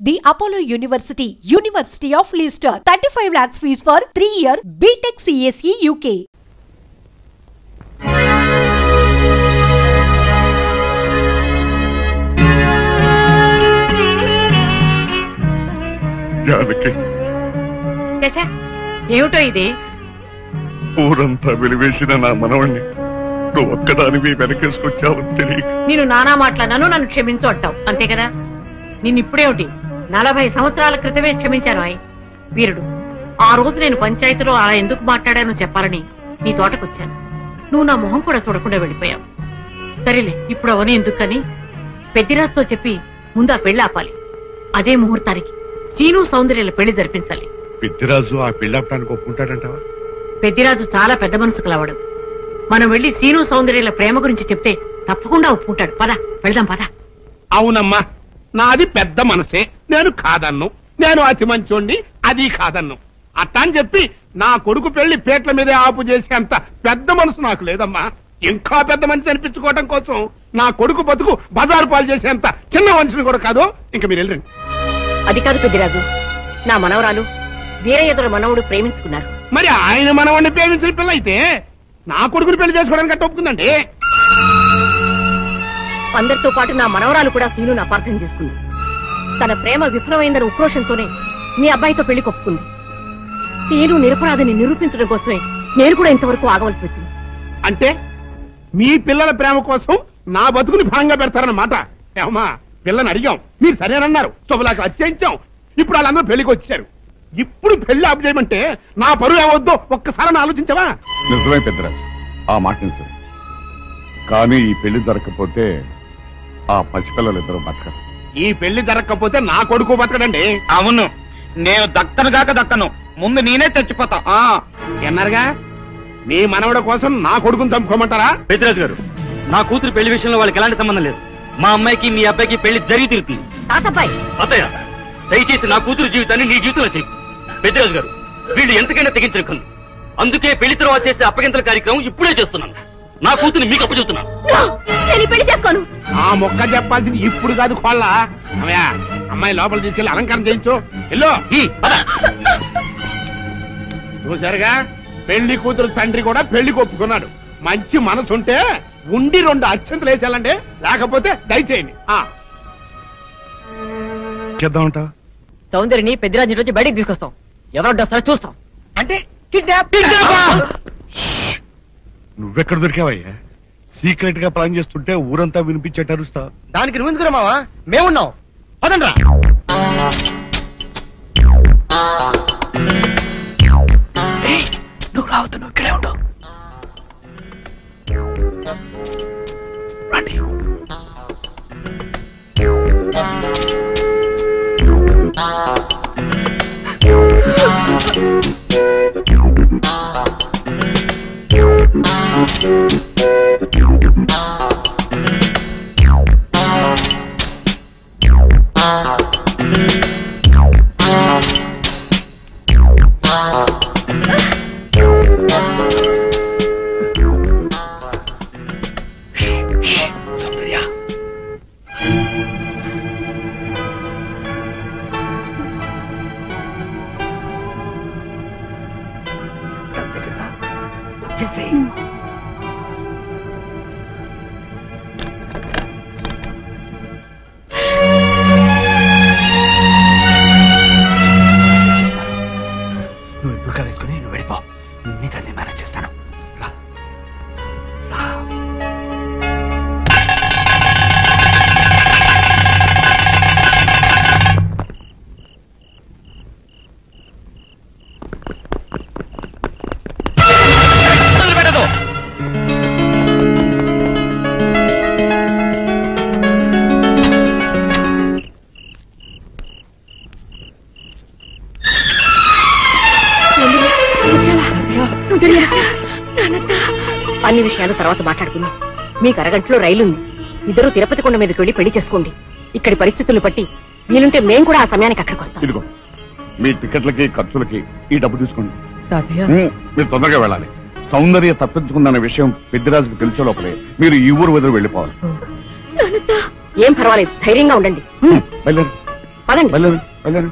The Apollo University, University of Leicester, 35 lakhs fees for 3-year BTech CSE UK. చచ్చా ఏమిటో ఇది? ఊరంతా వెలివేసిన నా మనవణ్ణి నువ్వు ఒక్కదానివి వెనకేసుకొచ్చావని తెలియక నేను నానా మాట్లాడాను, నన్ను క్షమించు అంటావు అంతే కదా? నిన్నిప్పుడేమిటి 40 సంవత్సరాల క్రితమే క్షమించాను. వీరుడు, ఆ రోజు నేను పంచాయతీలో అలా ఎందుకు మాట్లాడానో చెప్పాలని నీ తోటకొచ్చాను. నువ్వు నా మొహం కూడా చూడకుండా వెళ్ళిపోయావు. సరేలే, ఇప్పుడు అవని ఎందుకని పెద్దిరాజుతో చెప్పి ముందు ఆ పెళ్లి ఆపాలి. అదే ముహూర్తానికి శ్రీను సౌందర్యాల పెళ్లి జరిపించాలి. పెద్దిరాజు ఆ పెళ్లాపడానికి ఒప్పుకుంటాడంటావా? పెద్దిరాజు చాలా పెద్ద మనసు కలవాడు. మనం వెళ్లి శ్రీను సౌందర్యాల ప్రేమ గురించి చెప్తే తప్పకుండా ఒప్పుకుంటాడు. పద వెళ్దాం, పద. అవునమ్మా, నాది పెద్ద మనసే, నేను కాదన్ను. నేను అతి మంచోండి, అది కాదన్ను. అట్టా అని చెప్పి నా కొడుకు పెళ్లి పేట్ల మీదే ఆపు చేసేంత పెద్ద మనసు నాకు లేదమ్మా. ఇంకా పెద్ద మనిషి అనిపించుకోవడం కోసం నా కొడుకు బతుకు బజారు పాలు చేసేంత చిన్న మనిషిని కూడా కాదు. ఇంకా మీరు వెళ్ళండి. అది కాదు పెద్దిరాజు, నా మనవరాలు వీరయ్యదుల మనవుడు ప్రేమించుకున్నారు. మరి ఆయన మనవాడిని ప్రేమించిన పిల్ల అయితే నా కొడుకుని పెళ్లి చేసుకోవడానికి అట్ట ఒప్పుకుందండి. అందరితో పాటు నా మనవరాలు కూడా శ్రీను అపార్థం చేసుకుంది. తన ప్రేమ విఫలమైందన్న ఉక్రోషంతోనే మీ అబ్బాయితో పెళ్లి కొప్పుకుంది. శ్రీను నిరపరాధిని నిరూపించడం కోసమే నేను కూడా ఇంతవరకు ఆగవలసి వచ్చింది. అంటే మీ పిల్లల ప్రేమ కోసం నా బతుకుని భాగంగా పెడతారన్నమాట. ఏమా, పిల్లని అడిగాం, మీరు సరేనన్నారు, శుభలాకి అత్యించాం. ఇప్పుడు వాళ్ళందరూ పెళ్లికి వచ్చారు. ఇప్పుడు పెళ్లి ఆపు చేయమంటే నా పరువు ఏమవుద్దో ఒక్కసారి ఆలోచించవా? నిజమే పెద్దరాజు, ఆ మాట నిజమే. కానీ ఈ పెళ్లి జరగకపోతే ఆ పసిపిల్లలిద్దరూ బతకరు. ఈ పెళ్లి జరగకపోతే నా కొడుకు బతకడండి. అవును, నేను దక్కను కాక దక్కను, ముందు నేనే చచ్చిపోతా. ఎన్నారుగా, మీ మనవడ కోసం నా కొడుకుని చంపుకోమంటారా? పెద్దరాజు గారు, నా కూతురు పెళ్లి విషయంలో వాళ్ళకి ఎలాంటి సంబంధం లేదు. మా అమ్మాయికి మీ అబ్బాయికి పెళ్లి జరిగి తిరుగుతుంది. తాతబ్బాయి, అత్తయ్య, దయచేసి నా కూతురు జీవితాన్ని నీ జీవితంలో చెయ్యి. పెద్దరాజు గారు, వీళ్ళు ఎంతకైనా తెగించరు. అందుకే పెళ్లి తర్వాత చేసే అప్పగింతల కార్యక్రమం ఇప్పుడే చేస్తున్నాను. నా కూతురు మీకు అప్పచెబుతున్నాను. పెళ్లి చేసుకోను. ఆ మొక్క చెప్పాల్సింది ఇప్పుడు కాదు, కోళ్ళ. అమ్మాయి లోపల తీసుకెళ్లి అలంకారం చేయించు. ఎల్లో చూసారుగా, పెళ్లి కూతురు తండ్రి కూడా పెళ్లికి ఒప్పుకున్నాడు. మంచి మనసుంటే ఉండి 2 అత్యంతలు వేసేయాలండి, లేకపోతే దయచేయండి. చేద్దామంటా? సౌందర్యని పెద్దిరాజు రోజు బయటికి తీసుకొస్తాం. ఎవరు వస్తారో చూస్తాం. అంటే నువ్వెక్కడ దొరికావయ్యా? సీక్రెట్ గా ప్లాన్ చేస్తుంటే ఊరంతా వినిపించేట అరుస్తా. దానికి నువ్వు ఎందుకు మావా? మేమున్నాం, పదండ్రా. నువ్వు రావద్దు, నువ్వు ఇక్కడే ఉండు. రండి. అన్ని విషయాలు తర్వాత మాట్లాడుకుందాం. మీకు అరగంటలో రైలుంది. ఇద్దరు తిరుపతి కొండ మీదకి వెళ్లి పెళ్లి చేసుకోండి. ఇక్కడి పరిస్థితులు బట్టి వీలుంటే మేము కూడా ఆ సమయానికి అక్కడికి వస్తాం. ఇదిగో మీ టికెట్లకి ఖర్చులకి ఈ డబ్బు తీసుకోండి. మీరు తొందరగా వెళ్ళాలి. సౌందర్య తప్పించుకుందన్న విషయం పెద్దిరాజుకు తెలిసే లోపలే మీరు ఈ ఊరు వదిలి వెళ్ళిపోవాలి. ఏం పర్వాలేదు, ధైర్యంగా ఉండండి. బయలుదేరు. పదండి. వెళ్ళండి.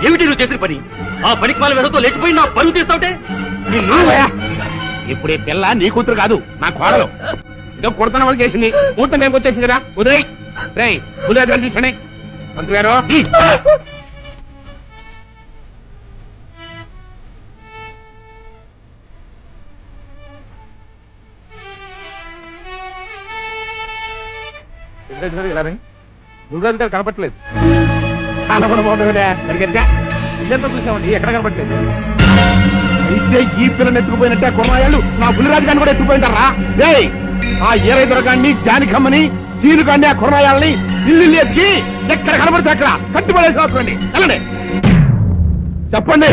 ఏమిటి నువ్వు చేసిన పని? ఆ పనికి వాళ్ళ వెనతో లేచిపోయి నా పరువు తీస్తావుటే ఇప్పుడు ఈ పిల్ల నీ కూతురు కాదు, నా కోడలు. ఏదో కొడుతున్న వాళ్ళు చేసింది, ముహూర్తం టైంకి వచ్చేసింది కదా, ఉదయ్ రేయ్ గులేదని తీసండి. మంత్రి గారు గురురాజు గారు కనపట్లేదు. ఇదంతా చూసామండి, ఎక్కడ కనపట్లేదు. అయితే ఈ పిల్లని ఎత్తుకుపోయినట్టే కొన్నాళ్ళు నా బుల్లిరాజు గారిని కూడా ఎత్తుకుపోయింటారా? ఆ ఏరై దొరగాన్ని, జానికమ్మని, సీను గాన్ని, ఆ కొన్నాయాలని ఇల్లు ఎత్తి ఎక్కడ కనపడితే అక్కడ కట్టుబడేసుకోండి. వెళ్ళండి, చెప్పండి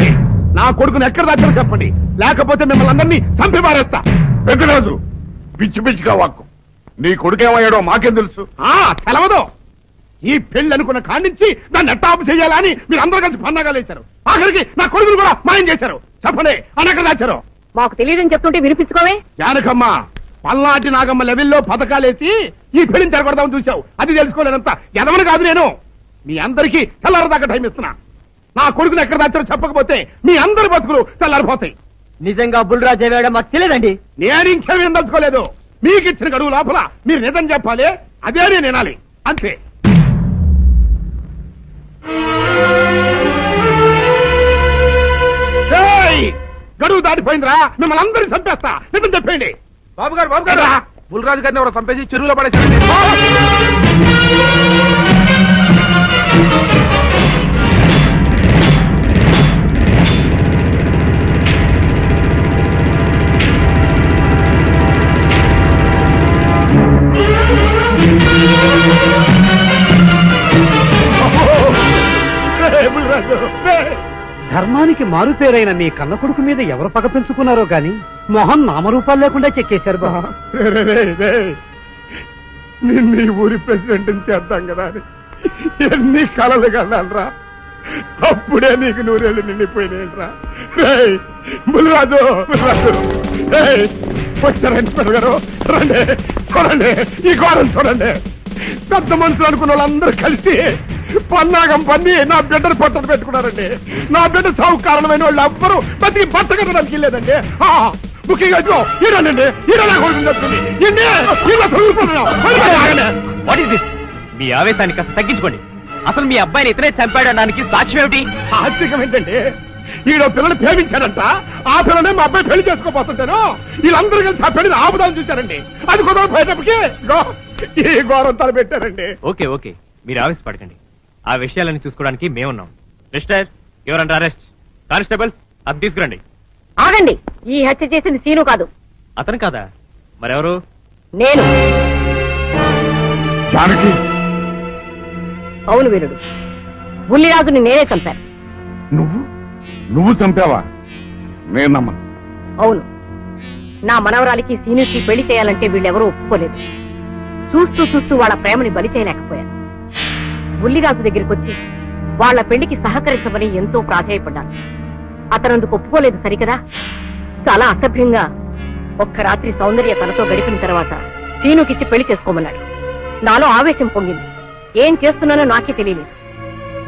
నా కొడుకుని ఎక్కడ దాచారో చెప్పండి, లేకపోతే మిమ్మల్ని అందరినీ చంపి పారేస్తా. పెద్దరాజు పిచ్చి పిచ్చిగా వాక్కు. నీ కొడుకేమయ్యాడో మాకేం తెలుసు? తెలవదు. ఈ పెళ్లి అనుకున్న కాడించి దాన్ని ఎట్టాపు చేయాలని మీరు అందరూ కలిసి పన్నాగా లేచారు. ఆఖరికి నా కొడుకులు కూడా మాయం చేశారు. చెప్పండి అనెక్కడ దాచారు? మాకు తెలియదని చెప్తుంటే వినిపించుకోవే. జానకమ్మ పల్నాటి నాగమ్మ లెవెల్లో పథకాలేసి ఈ పెళ్లిని జరగొడదామని చూశావు. అది తెలుసుకోలేనంత ఎదవని కాదు నేను. మీ అందరికీ తెల్లారదాకా టైం ఇస్తున్నా. నా కొడుకుని ఎక్కడ దాచారో చెప్పకపోతే మీ అందరి బతుకులు తెల్లారిపోతాయి. నిజంగా బుల్రాజు అయ్యాడో మాకు తెలియదండి. నేను ఇంకేమీ దలుచుకోలేదు. మీకు ఇచ్చిన గడువు లోపల మీరు నిజం చెప్పాలి, అదే నేను వినాలి, అంతే. గడువు దాటిపోయిందిరా, మిమ్మల్ని అందరినీ చంపేస్తా. నిజం చెప్పండి. బాబు గారు బుల్రాజు గారిని ఎవరో చంపేసి చెరువులో పడేసి ధర్మానికి మారుపేరైన మీ కన్న కొడుకు మీద ఎవరు పగ పెంచుకున్నారో గాని మొహం నామరూపాలు లేకుండా చెక్కేశారు బాబా. నిన్ను ఈ ఊరి ప్రెసిడెంట్ చేద్దాం కదా అని ఎన్ని కలలు కన్నారా. అప్పుడే నీకు 100 ఏళ్ళు నిండిపోయినాయిరా. బుల్రాజు వచ్చారండి గారు, రండి చూడండి, ఈ ఘోరం చూడండి. పెద్ద మనుషులు అనుకున్న వాళ్ళందరూ కలిసి పన్నాగం పన్ని నా బిడ్డను పొట్టను పెట్టుకున్నారండి. నా బిడ్డ సాగు కారణమైన వాళ్ళు ఎవ్వరూ బతికి బట్ట కట్టడానికి లేదండి. బుకింగ్ అయిపో ఈరోనండి ఈరోజు వాట్ ఇస్ దిస్? మీ ఆవేశాన్ని కాస్త తగ్గించుకోండి. అసలు మీ అబ్బాయిని ఇతనే చంపాడడానికి సాక్ష్యం ఏమిటి? ఆశ్చర్యం ఏంటండి, ఈడో పిల్లని ప్రేమించాడంట, ఆ పిల్లనే మా అబ్బాయి పెళ్లి చేసుకోపోతుంటాను. వీళ్ళందరూ కలిసి ఆ పెళ్లిని ఆపుదాం చూశారండి. అది కుదరదు పోయేటప్పటికి ఈ ఘోరం తల పెట్టారండి. ఓకే ఓకే, మీరు ఆవేశపడకండి. ఆ విషయాలను చూసుకోవడానికి మేమున్నాం. Mister, your under arrest. Constables, అది తీసుకురండి. ఆగండి, ఈ హత్య చేసింది సీను కాదు. అతను కాదా? మరెవరు? నేను. జానకి, అవును వీరుడు, బుల్లిరాజుని నేనే చంపాను. నువ్వు చంపావా? నేను నమ్మను. అవును, నా మనవరాలికి సీనుకి పెళ్లి చేయాలంటే వీళ్ళెవరూ ఒప్పుకోలేదు. చూస్తూ చూస్తూ వాళ్ళ ప్రేమని బలి చేయలేకపోయాను. బుల్లిరాజు దగ్గరికి వచ్చి వాళ్ళ పెళ్లికి సహకరించమని ఎంతో ప్రాధేయపడ్డాను. అతనందుకు ఒప్పుకోలేదు సరికదా. చాలా అసభ్యంగా ఒక్క రాత్రి సౌందర్య తనతో గడిపిన తర్వాత సీనుకిచ్చి పెళ్లి చేసుకోమన్నాడు. నాలో ఆవేశం పొంగింది. ఏం చేస్తున్నానో నాకే తెలియలేదు.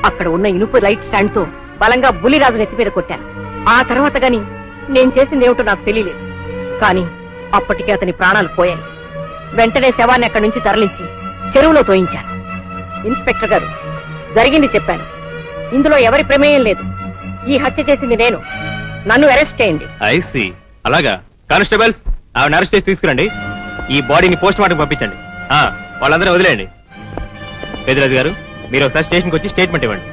అక్కడ ఉన్న ఇనుపు లైట్ స్టాండ్ తో బలంగా బుల్లిరాజు నెత్తి మీద కొట్టాను. ఆ తర్వాత గాని నేను చేసిందేమిటో నాకు తెలియలేదు. కానీ అప్పటికే అతని ప్రాణాలు పోయాయి. వెంటనే శవాన్ని అక్కడి నుంచి తరలించి చెరువులో తోయించాను. ఇన్స్పెక్టర్ గారు, జరిగింది చెప్పాను. ఇందులో ఎవరి ప్రమేయం లేదు. ఈ హత్య చేసింది నేను. నన్ను అరెస్ట్ చేయండి. ఐసీ, అలాగా. కానిస్టేబుల్స్, ఆవిడ అరెస్ట్ చేసి తీసుకురండి. ఈ బాడీని పోస్ట్ మార్టం పంపించండి. వాళ్ళందరూ వదిలేయండి. పెద్దిరాజు గారు, మీరు ఒకసారి స్టేషన్కి వచ్చి స్టేట్మెంట్ ఇవ్వండి.